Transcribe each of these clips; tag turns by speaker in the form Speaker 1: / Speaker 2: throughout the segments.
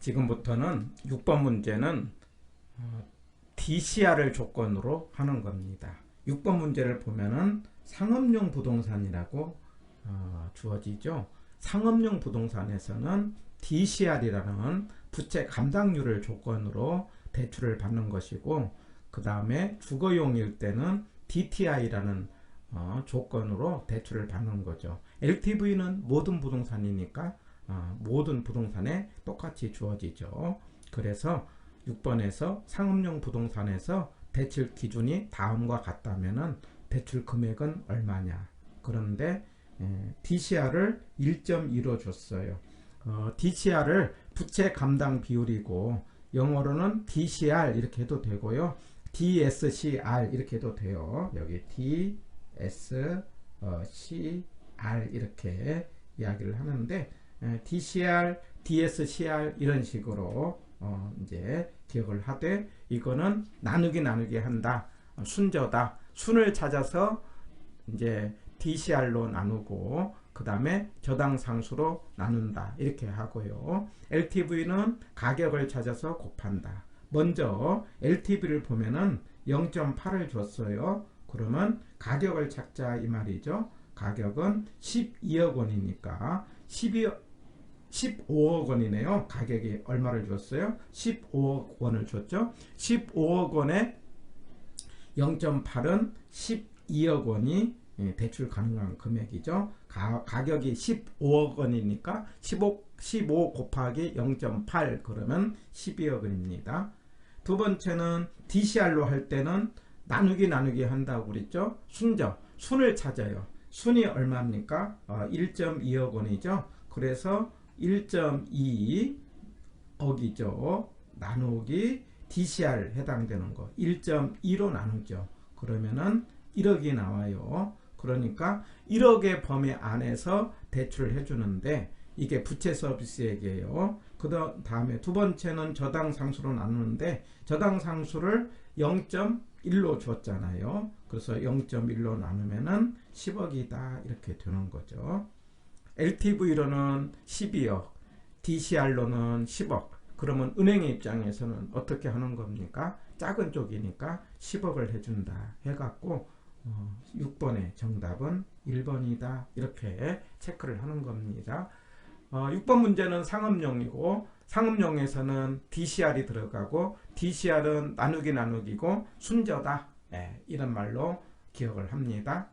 Speaker 1: 지금부터는 6번 문제는 DCR을 조건으로 하는 겁니다. 6번 문제를 보면은 상업용 부동산이라고 주어지죠. 상업용 부동산에서는 DCR이라는 부채 감당률을 조건으로 대출을 받는 것이고, 그 다음에 주거용일 때는 DTI라는 조건으로 대출을 받는 거죠. LTV는 모든 부동산이니까 모든 부동산에 똑같이 주어지죠. 그래서 6번에서 상업용 부동산에서 대출 기준이 다음과 같다면은 대출 금액은 얼마냐. 그런데 DCR을 1.2로 줬어요. DCR을 부채 감당 비율이고, 영어로는 DCR 이렇게 해도 되고요, DSCR 이렇게 해도 돼요. 여기 DSCR 이렇게 이야기를 하는데, DCR, DSCR 이런 식으로 이제 기억을 하되, 이거는 나누기 한다, 순저다, 순을 찾아서 이제 DCR로 나누고 그 다음에 저당상수로 나눈다 이렇게 하고요. LTV는 가격을 찾아서 곱한다. 먼저 LTV를 보면은 0.8을 줬어요. 그러면 가격을 찾자 이 말이죠. 가격은 12억 원이니까 15억 원이네요. 가격이 얼마를 줬어요? 15억 원을 줬죠. 15억 원에 0.8은 12억 원이 대출 가능한 금액이죠. 가격이 15억 원이니까 15 곱하기 0.8 그러면 12억 원입니다. 두 번째는 DCR로 할 때는 나누기 한다고 그랬죠. 순을 찾아요. 순이 얼마입니까? 1.2억 원이죠. 그래서 1.2억이죠. 나누기 DCR 해당되는 거 1.2로 나누죠. 그러면은 1억이 나와요. 그러니까 1억의 범위 안에서 대출을 해주는데, 이게 부채 서비스액이에요. 그 다음에 두 번째는 저당상수로 나누는데, 저당상수를 0.1로 줬잖아요. 그래서 0.1로 나누면은 10억이다 이렇게 되는 거죠. LTV로는 12억, DCR로는 10억. 그러면 은행의 입장에서는 어떻게 하는 겁니까? 작은 쪽이니까 10억을 해준다 해갖고 6번의 정답은 1번이다 이렇게 체크를 하는 겁니다. 6번 문제는 상업용이고, 상업용에서는 DCR이 들어가고, DCR은 나누기고 순저다, 이런 말로 기억을 합니다.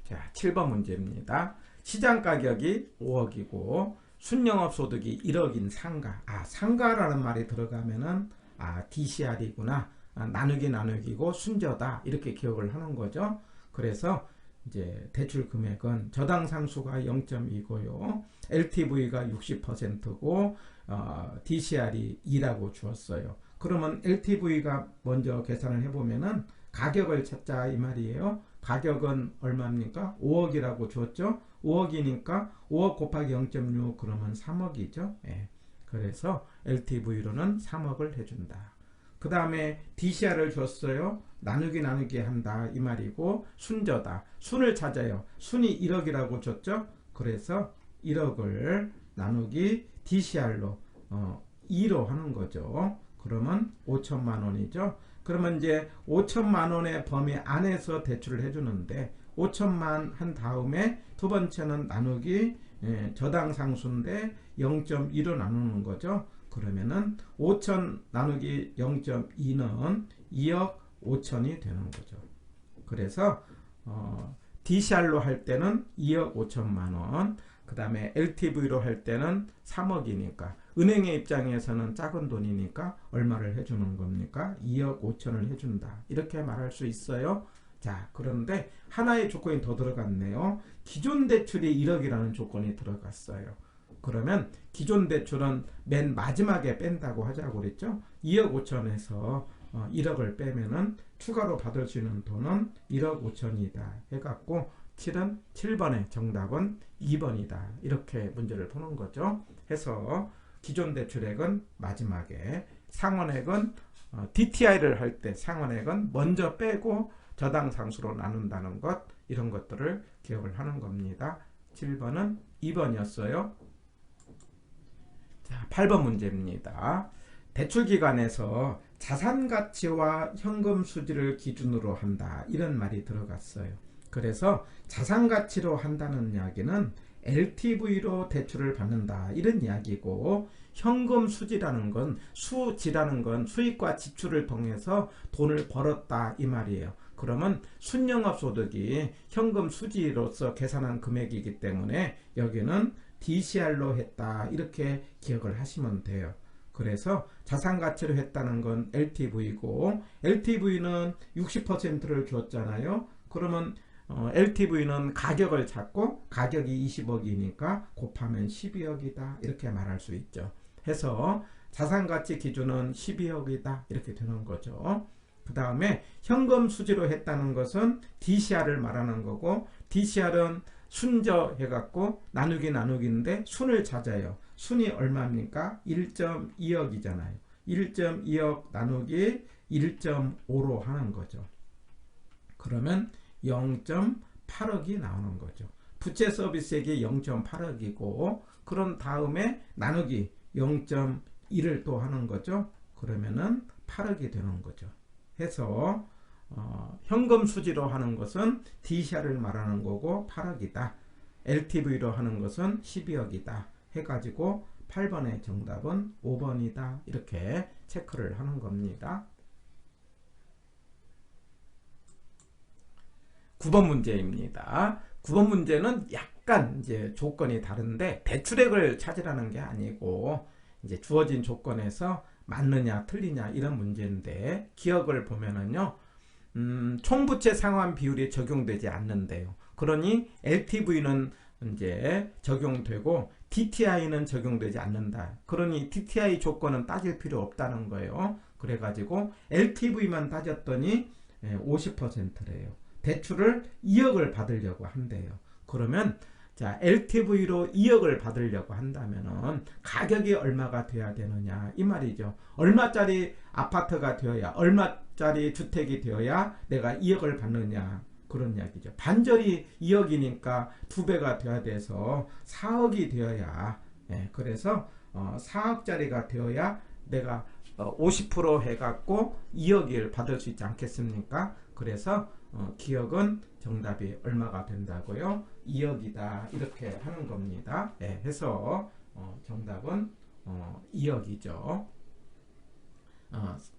Speaker 1: 자, 7번 문제입니다. 시장가격이 5억이고 순영업소득이 1억인 상가. 상가라는 말이 들어가면은 DCR이구나, 나누기고 순저다 이렇게 기억을 하는 거죠. 그래서 이제 대출 금액은 저당상수가 0.2고요, LTV가 60%고 DCR이 2라고 주었어요. 그러면 LTV가 먼저 계산을 해보면은 가격을 찾자 이 말이에요. 가격은 얼마입니까? 5억이라고 줬죠. 5억이니까 5억 곱하기 0.6 그러면 3억이죠. 그래서 LTV로는 3억을 해준다. 그 다음에 DCR을 줬어요. 나누기 한다 이 말이고, 순저다, 순을 찾아요. 순이 1억이라고 줬죠. 그래서 1억을 나누기 DCR로 2로 하는 거죠. 그러면 5천만 원이죠. 그러면 이제 5천만 원의 범위 안에서 대출을 해주는데, 5천만 한 다음에 두 번째는 나누기 저당상수인데 0.2로 나누는 거죠. 그러면은 5천 나누기 0.2는 2억 5천이 되는 거죠. 그래서 DCR로 할 때는 2억 5천만 원, 그 다음에 LTV로 할 때는 3억이니까 은행의 입장에서는 작은 돈이니까 얼마를 해주는 겁니까? 2억 5천을 해준다 이렇게 말할 수 있어요. 자, 그런데 하나의 조건이 더 들어갔네요. 기존 대출이 1억이라는 조건이 들어갔어요. 그러면 기존 대출은 맨 마지막에 뺀다고 하자고 그랬죠. 2억 5천에서 1억을 빼면은 추가로 받을 수 있는 돈은 1억 5천이다 해갖고 7번의 정답은 2번이다 이렇게 문제를 푸는 거죠. 해서 기존 대출액은 마지막에, 상환액은 DTI를 할 때 상환액은 먼저 빼고 저당상수로 나눈다는 것, 이런 것들을 기억을 하는 겁니다. 7번은 2번이었어요. 자, 8번 문제입니다. 대출기관에서 자산가치와 현금 수지를 기준으로 한다, 이런 말이 들어갔어요. 그래서 자산가치로 한다는 이야기는 LTV로 대출을 받는다, 이런 이야기고, 현금 수지라는 건, 수지라는 건 수입과 지출을 통해서 돈을 벌었다, 이 말이에요. 그러면 순영업소득이 현금 수지로서 계산한 금액이기 때문에 여기는 DCR로 했다, 이렇게 기억을 하시면 돼요. 그래서 자산가치로 했다는 건 LTV고, LTV는 60%를 줬잖아요. 그러면 LTV는 가격을 찾고, 가격이 20억이니까 곱하면 12억이다, 이렇게 말할 수 있죠. 해서 자산가치 기준은 12억이다, 이렇게 되는 거죠. 그 다음에 현금 수지로 했다는 것은 DCR을 말하는 거고, DCR은 순저 해갖고 나누기인데 순을 찾아요. 순이 얼마입니까? 1.2억이잖아요. 1.2억 나누기 1.5로 하는 거죠. 그러면 0.8억이 나오는 거죠. 부채 서비스액이 0.8억이고, 그런 다음에 나누기 0.1을 또 하는 거죠. 그러면은 8억이 되는 거죠. 해서 현금 수지로 하는 것은 DCR을 말하는 거고 8억이다. LTV로 하는 것은 12억이다. 해가지고 8번의 정답은 5번이다. 이렇게 체크를 하는 겁니다. 9번 문제입니다. 9번 문제는 약간 이제 조건이 다른데, 대출액을 찾으라는 게 아니고 이제 주어진 조건에서 맞느냐 틀리냐, 이런 문제인데, 기억을 보면은요, 총부채 상환 비율이 적용되지 않는데요. 그러니 LTV는 이제 적용되고 DTI는 적용되지 않는다. 그러니 DTI 조건은 따질 필요 없다는 거예요. 그래가지고 LTV만 따졌더니 50%래요. 대출을 2억을 받으려고 한대요. 그러면 자, LTV로 2억을 받으려고 한다면은 가격이 얼마가 돼야 되느냐, 이 말이죠. 얼마짜리 아파트가 되어야, 얼마짜리 주택이 되어야 내가 2억을 받느냐, 그런 이야기죠. 반절이 2억이니까 2배가 돼야 돼서 4억이 되어야, 그래서 4억짜리가 되어야 내가 50% 해갖고 2억을 받을 수 있지 않겠습니까? 그래서 기억은 정답이 얼마가 된다고요? 2억이다, 이렇게 하는 겁니다. 해서 정답은 2억이죠.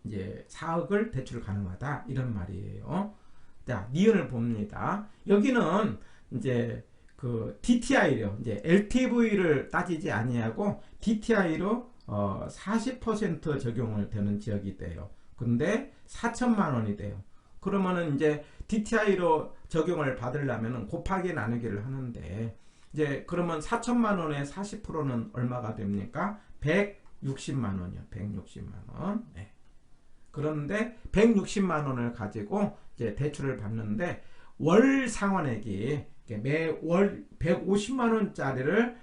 Speaker 1: 이제 4억을 대출 가능하다, 이런 말이에요. 자, 니은을 봅니다. 여기는 이제 그 DTI로, 이제 LTV를 따지지 아니하고 DTI로 40% 적용을 되는 지역이 돼요. 근데 4천만 원이 돼요. 그러면은 이제 DTI로 적용을 받으려면 곱하기 나누기를 하는데, 이제 그러면 4천만 원에 40%는 얼마가 됩니까? 160만 원이요. 160만 원. 그런데 160만 원을 가지고 이제 대출을 받는데, 월 상환액이 매월 150만 원짜리를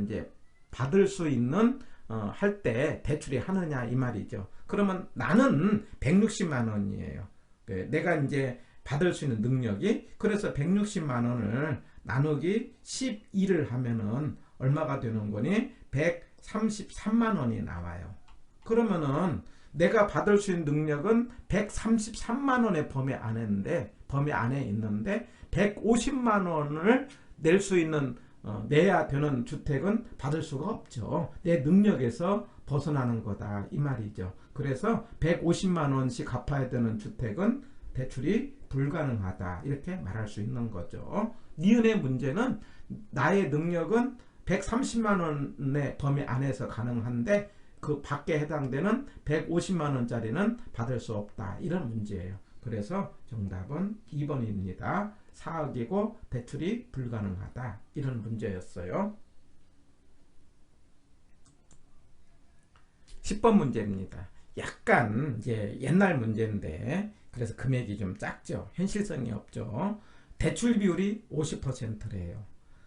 Speaker 1: 이제 받을 수 있는 할 때 대출이 하느냐, 이 말이죠. 그러면 나는 160만 원이에요. 내가 이제 받을 수 있는 능력이, 그래서 160만 원을 나누기 12를 하면은 얼마가 되는 거니? 133만 원이 나와요. 그러면은 내가 받을 수 있는 능력은 133만 원의 범위 안에 있는데 150만 원을 낼 수 있는, 내야 되는 주택은 받을 수가 없죠. 내 능력에서 벗어나는 거다, 이 말이죠. 그래서 150만 원씩 갚아야 되는 주택은 대출이 불가능하다, 이렇게 말할 수 있는 거죠. 니은의 문제는 나의 능력은 130만 원의 범위 안에서 가능한데 그 밖에 해당되는 150만 원짜리는 받을 수 없다, 이런 문제예요. 그래서 정답은 2번입니다. 4억이고 대출이 불가능하다, 이런 문제였어요. 10번 문제입니다. 약간 이제 옛날 문제인데, 그래서 금액이 좀 작죠. 현실성이 없죠. 대출 비율이 50%래요.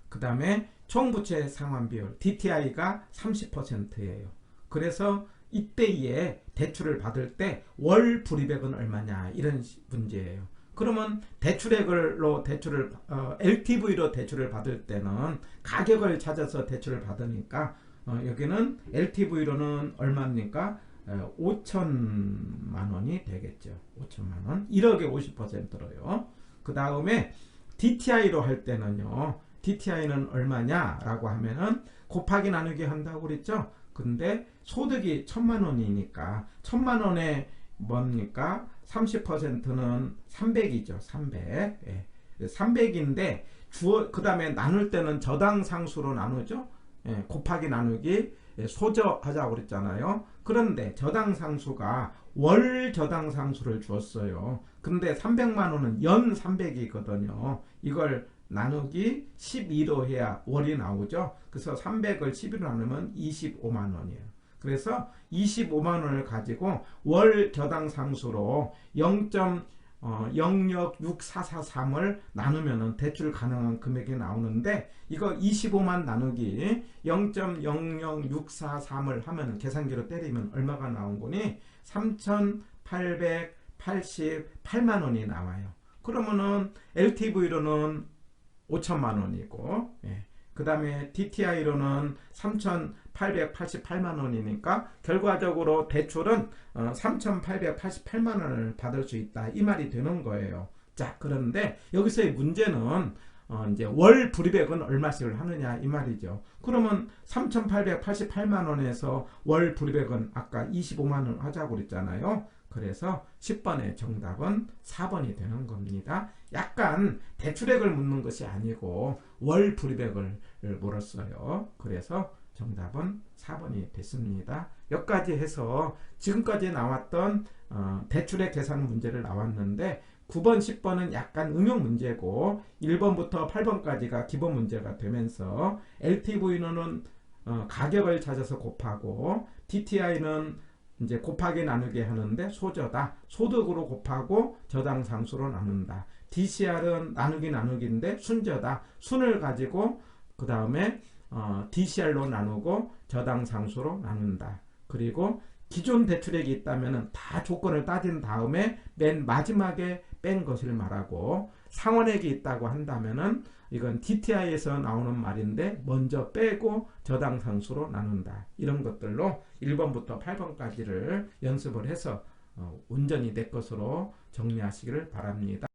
Speaker 1: 그 다음에 총부채 상환 비율 DTI가 30%예요. 그래서 이때에 대출을 받을 때 월 불이백은 얼마냐, 이런 문제예요. 그러면 대출액으로 LTV로 대출을 받을 때는 가격을 찾아서 대출을 받으니까 여기는 LTV로는 얼마입니까? 5천만 원이 되겠죠. 5천만 원. 1억에 50%로요. 그 다음에 DTI로 할 때는요. DTI는 얼마냐라고 하면은 곱하기 나누기 한다고 그랬죠. 근데 소득이 1,000만 원이니까 1,000만 원에 뭡니까? 30%는 300이죠. 300. 예. 300인데 그 다음에 나눌 때는 저당 상수로 나누죠. 예. 곱하기 나누기 소저하자고 그랬잖아요. 그런데 저당 상수가 월 저당 상수를 주었어요. 근데 300만 원은 연 300이거든요. 이걸 나누기 12로 해야 월이 나오죠. 그래서 300을 12로 나누면 25만 원이에요. 그래서 25만 원을 가지고 월 저당 상수로 0.006443을 나누면 대출 가능한 금액이 나오는데 이거 25만 나누기 0.00643을 하면 계산기로 때리면 얼마가 나온 거니? 3,888만 원이 나와요. 그러면은 LTV로는 5천만 원이고, 예. 그 다음에 DTI로는 3,888만 원이니까 결과적으로 대출은 3,888만 원을 받을 수 있다. 이 말이 되는 거예요. 자, 그런데 여기서의 문제는 이제 월 불이백은 얼마씩을 하느냐 이 말이죠. 그러면 3,888만 원에서 월 불이백은 아까 25만 원 하자고 그랬잖아요. 그래서 10번의 정답은 4번이 되는 겁니다. 약간 대출액을 묻는 것이 아니고 월 불이백을 물었어요. 그래서 정답은 4번이 됐습니다. 여기까지 해서 지금까지 나왔던 대출액 계산 문제를 나왔는데 9번, 10번은 약간 응용 문제고 1번부터 8번까지가 기본 문제가 되면서 LTV는 가격을 찾아서 곱하고 DTI는 이제 곱하기 나누기 하는데 소저다. 소득으로 곱하고 저당 상수로 나눈다. DCR은 나누기 나누기인데 순저다. 순을 가지고 그 다음에 DCR로 나누고 저당 상수로 나눈다. 그리고 기존 대출액이 있다면 다 조건을 따진 다음에 맨 마지막에 뺀 것을 말하고 상환액이 있다고 한다면은 이건 DTI에서 나오는 말인데 먼저 빼고 저당 상수로 나눈다. 이런 것들로 1번부터 8번까지를 연습을 해서 온전히 내 것으로 정리하시기를 바랍니다.